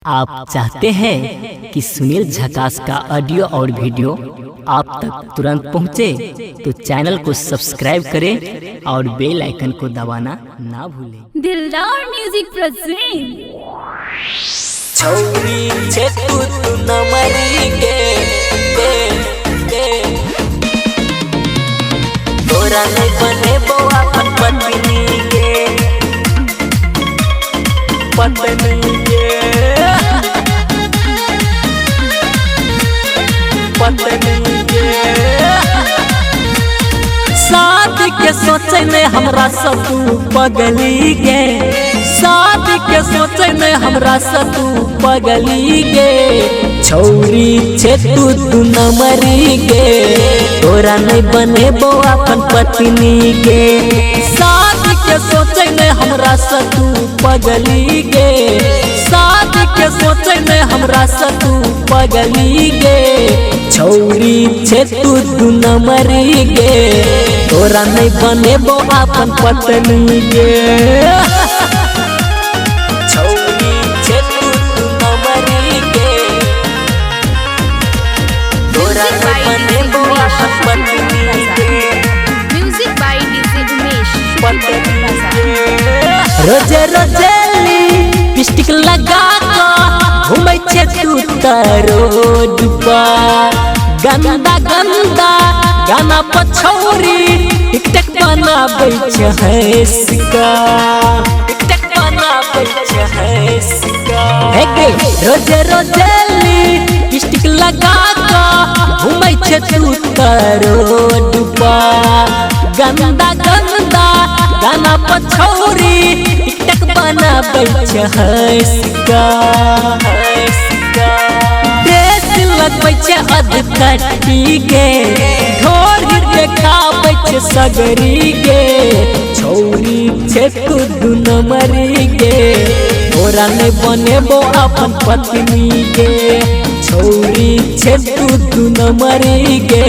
आप चाहते हैं कि सुनील झकास का ऑडियो और वीडियो आप तक तुरंत पहुंचे, तो चैनल को सब्सक्राइब करें और बेल आइकन को दबाना ना भूलें। दिलदार म्यूजिक प्रेजेंट छौरी छे तू न मरी गे तोरा नहीं बने बउआ पत्नी गे पत्नी गे शादी के सोचे में हमरा सब तू पगली गे, शादी के सोचे में हमरा सब तू पगली गे। छौरी छे तू न मरी गे तोरा नहीं बने बउआ अपन पत्नी गे। शादी के सोचे में हमरा सब तू पगली गे, शादी के सोचे में हमरा सब तू पगली गे। छौरी छे तू न मरी गे तोरा नहीं बने बउआ अपन पत्नी गे। छौरी छे तू न मरी गे तोरा नहीं बने बउआ अपन पत्नी गे। Music by DJ Umesh. रोजे रोजेली लिपस्टिक लगा के घूमै छे तू रोड पर, गंदा गंदा गाना पर छौरी टिकटक बनाबै छे हंसका, टिकटक बनाबै छे हंसका। हे गे रोजे रोजेली लिपस्टिक लगा के घूमै छे तू रोड पर, गंदा गंदा गाना पर छौरी टिकटक बनाबै छे हंसका। ड्रेस लगबै छे अधकट्टी गे, ढोर देखाबै छे सगरी गे। छौरी छे तू न मरी गे तोरा नहीं बनेबो अपन पत्नी गे। छौरी छे तू न मरी गे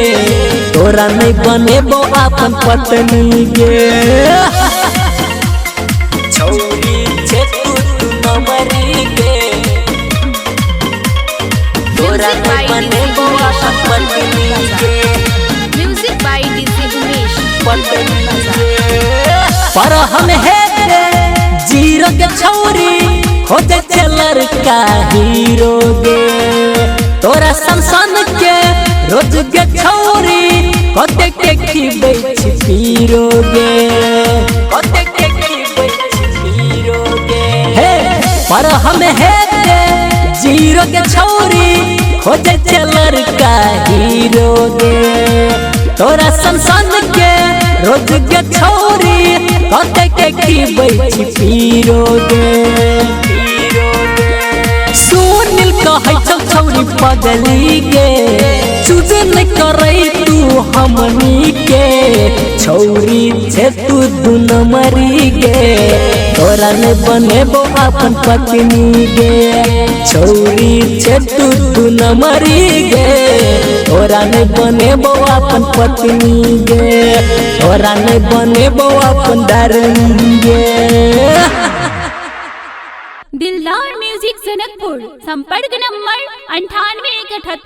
तोरा नहीं बनेबो अपन पत्नी गे। छौरी छे तू न मरी गे तोरा नहीं बनेबो अपन पत्नी गे। Music by DJ Umesh. पर हम है जीरो के छौरी खोजे छे लड़का हीरो गे। तोरा संसन के रोज के छौरी कते के खिबै छी पीरो गे, कते के खिबै छी पीरो गे। हे पर हम है जीरो के छौरी खोजे छे लड़का हीरो गे। तोरा संसन के रोज के छौरी कते के खिबै छी पीरो गे। सुनील कहै छौ छौरी पगली गे, चूज नहीं करे तू हमनी के। छौरी छे तू न मरी गे तोरा नहीं बनेबो अपन पत्नी गे। छौरी छे तू न मरी गे तोरा नहीं बनेबो अपन पत्नी गे, तोरा नहीं बनेबो अपन डार्लिंग गे। दिलदार म्यूजिक जनकपुर। संपर्क नंबर 98 178।